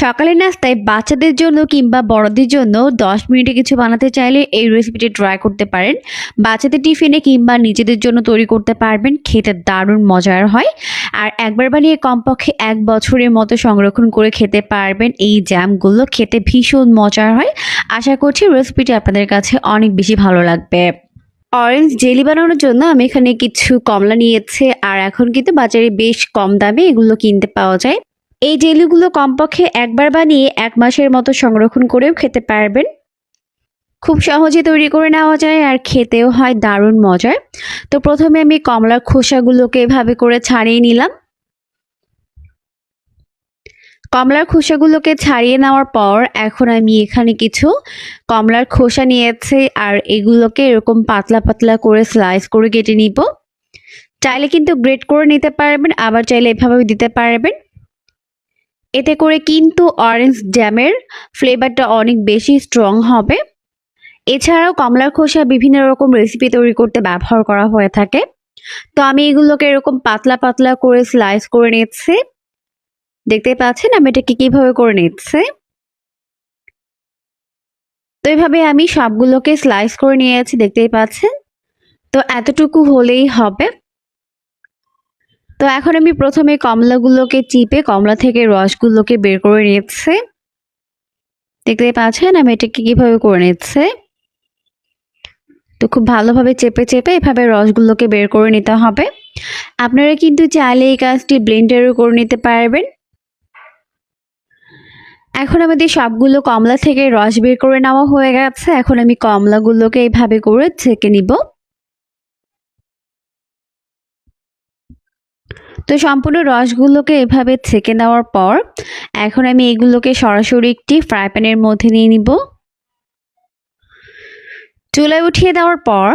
সকালের নাস্তায় বাচ্চাদের জন্য কিংবা বড়দের জন্য ১০ মিনিটে কিছু বানাতে চাইলে এই রেসিপিটি ট্রাই করতে পারেন। বাচ্চাদের টিফিনে কিংবা নিজেদের জন্য তৈরি করতে পারবেন, খেতে দারুণ মজার হয়। আর একবার বানিয়ে কমপক্ষে ১ বছরের মতো সংরক্ষণ করে খেতে পারবেন। এই জ্যামগুলো খেতে ভীষণ মজার হয়। আশা করছি রেসিপিটি আপনাদের কাছে অনেক বেশি ভালো লাগবে। অরেঞ্জ জেলি বানানোর জন্য আমি এখানে কিছু কমলা নিয়েছি, আর এখন কিন্তু বাজারে বেশ কম দামে এগুলো কিনতে পাওয়া যায়। এই জেলিগুলো কমপক্ষে একবার বানিয়ে ১ মাসের মতো সংরক্ষণ করেও খেতে পারবেন। খুব সহজে তৈরি করে নেওয়া যায় আর খেতেও হয় দারুণ মজার। তো প্রথমে আমি কমলার খোসাগুলোকে এভাবে করে ছাড়িয়ে নিলাম। কমলার খোসাগুলোকে ছাড়িয়ে নেওয়ার পর এখন আমি এখানে কিছু কমলার খোসা নিয়েছি, আর এগুলোকে এরকম পাতলা পাতলা করে স্লাইস করে কেটে নিব। চাইলে কিন্তু গ্রেট করে নিতে পারবেন, আবার চাইলে এভাবেও দিতে পারবেন। এতে করে কিন্তু অরেঞ্জ জ্যামের ফ্লেভারটা অনেক বেশি স্ট্রং হবে। এছাড়াও কমলার খোসা বিভিন্ন রকম রেসিপি তৈরি করতে ব্যবহার করা হয়ে থাকে। তো আমি এগুলোকে এরকম পাতলা পাতলা করে স্লাইস করে নিচ্ছি। দেখতে পাচ্ছেন আমি এটাকে কিভাবে করে নিচ্ছি। তো এইভাবে আমি সবগুলোকে স্লাইস করে নিয়েছি, দেখতেই পাচ্ছেন। তো এতটুকু হলেই হবে। তো এখন আমি প্রথমে কমলাগুলোকে চিপে কমলা থেকে রসগুলোকে বের করে নিচ্ছি। দেখতেই পাচ্ছেন আমি এটাকে কিভাবে করে নিচ্ছি। তো খুব ভালোভাবে চেপে চেপে এভাবে রসগুলোকে বের করে নিতে হবে। আপনারা কিন্তু চাইলে এই কাজটি ব্লেন্ডারও করে নিতে পারবেন। এখন আমাদের সবগুলো কমলা থেকে রস বের করে নেওয়া হয়ে গেছে। এখন আমি কমলাগুলোকে এইভাবে করে ছেঁকে নিব। তো সম্পূর্ণ রসগুলোকে এভাবে ছেঁকে নেওয়ার পর এখন আমি এগুলোকে সরাসরি একটি ফ্রাই প্যানের মধ্যে নিয়ে নিব। চুলায় উঠিয়ে দেওয়ার পর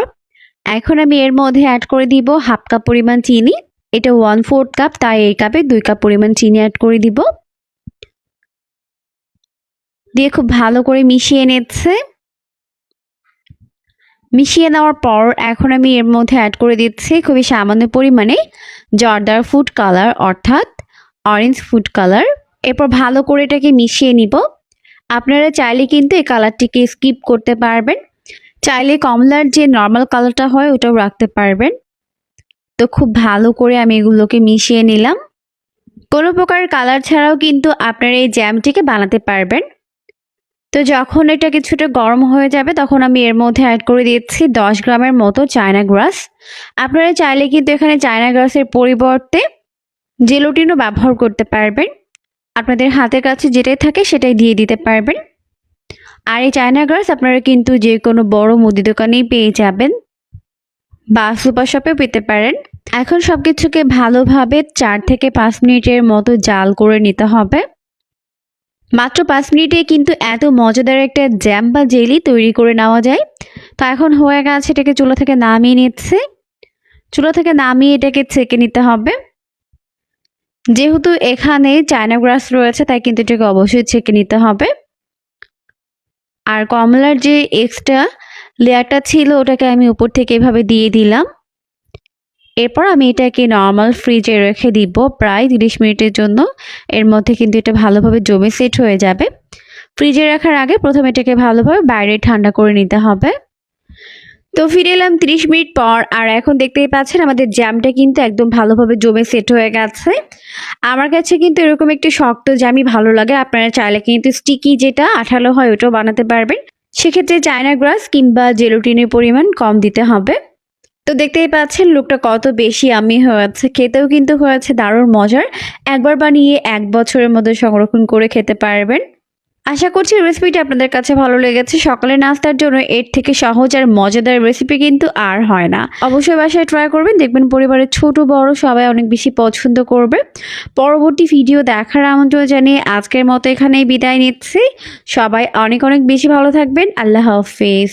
এখন আমি এর মধ্যে অ্যাড করে দিব 1/2 কাপ পরিমাণ চিনি। এটা 1/4 কাপ, তাই এই কাপে 2 কাপ পরিমাণ চিনি অ্যাড করে দিব। দিয়ে খুব ভালো করে মিশিয়ে নিচ্ছে। মিশিয়ে নেওয়ার পর এখন আমি এর মধ্যে অ্যাড করে দিচ্ছি খুবই সামান্য পরিমাণে জর্দার ফুড কালার, অর্থাৎ অরেঞ্জ ফুড কালার। এরপর ভালো করে এটাকে মিশিয়ে নিব। আপনারা চাইলে কিন্তু এই কালারটিকে স্কিপ করতে পারবেন, চাইলে কমলার যে নর্মাল কালারটা হয় ওটাও রাখতে পারবেন। তো খুব ভালো করে আমি এগুলোকে মিশিয়ে নিলাম। কোনো প্রকার কালার ছাড়াও কিন্তু আপনারা এই জ্যামটিকে বানাতে পারবেন। তো যখন এটা কিছুটা গরম হয়ে যাবে তখন আমি এর মধ্যে অ্যাড করে দিচ্ছি 10 গ্রামের মতো চায়না গ্রাস। আপনারা চাইলে কিন্তু এখানে চায়না গ্রাসের পরিবর্তে জেলোটিনও ব্যবহার করতে পারবেন। আপনাদের হাতের কাছে যেটাই থাকে সেটাই দিয়ে দিতে পারবেন। আর এই চায়না গ্রাস আপনারা কিন্তু যে কোনো বড় মুদি দোকানেই পেয়ে যাবেন বা সুপার শপেও পেতে পারেন। এখন সবকিছুকে ভালোভাবে 4 থেকে 5 মিনিটের মতো জাল করে নিতে হবে। মাত্র 5 মিনিটে কিন্তু এত মজাদার একটা জ্যাম বা জেলি তৈরি করে নেওয়া যায়। তো এখন হয়ে গেছে, এটাকে চুলা থেকে নামিয়ে নিচ্ছে। চুলা থেকে নামিয়ে এটাকে ছেঁকে নিতে হবে। যেহেতু এখানে চায়না গ্রাস রয়েছে তাই কিন্তু এটাকে অবশ্যই ছেঁকে নিতে হবে। আর কমলার যে এক্সট্রা লেয়ারটা ছিল ওটাকে আমি উপর থেকে এভাবে দিয়ে দিলাম। এরপর আমি এটাকে নর্মাল ফ্রিজে রেখে দিব প্রায় 30 মিনিটের জন্য। এর মধ্যে কিন্তু এটা ভালোভাবে জমে সেট হয়ে যাবে। ফ্রিজে রাখার আগে প্রথমে এটাকে ভালোভাবে বাইরে ঠান্ডা করে নিতে হবে। তো ফিরে এলাম 30 মিনিট পর, আর এখন দেখতেই পাচ্ছেন আমাদের জ্যামটা কিন্তু একদম ভালোভাবে জমে সেট হয়ে গেছে। আমার কাছে কিন্তু এরকম একটি শক্ত জ্যামই ভালো লাগে। আপনারা চাইলে কিন্তু স্টিকি যেটা আঠালো হয় ওটাও বানাতে পারবেন। সেক্ষেত্রে চায়না গ্রাস কিংবা জেলোটিনের পরিমাণ কম দিতে হবে। তো দেখতেই পাচ্ছেন লুকটা কত বেশি আমি হয়েছে, খেতেও কিন্তু হয়েছে দারুণ মজার। একবার বানিয়ে 1 বছরের মধ্যে সংরক্ষণ করে খেতে পারবেন। আশা করছি রেসিপিটা আপনাদের কাছে ভালো লেগেছে। সকালের নাস্তার জন্য এর থেকে সহজ আর মজাদার রেসিপি কিন্তু আর হয় না। অবশ্যই বাসায় ট্রাই করবেন, দেখবেন পরিবারের ছোট বড় সবাই অনেক বেশি পছন্দ করবে। পরবর্তী ভিডিও দেখার আমন্ত্রণ জানিয়ে আজকের মতো এখানেই বিদায় নিচ্ছি। সবাই অনেক অনেক বেশি ভালো থাকবেন। আল্লাহ হাফেজ।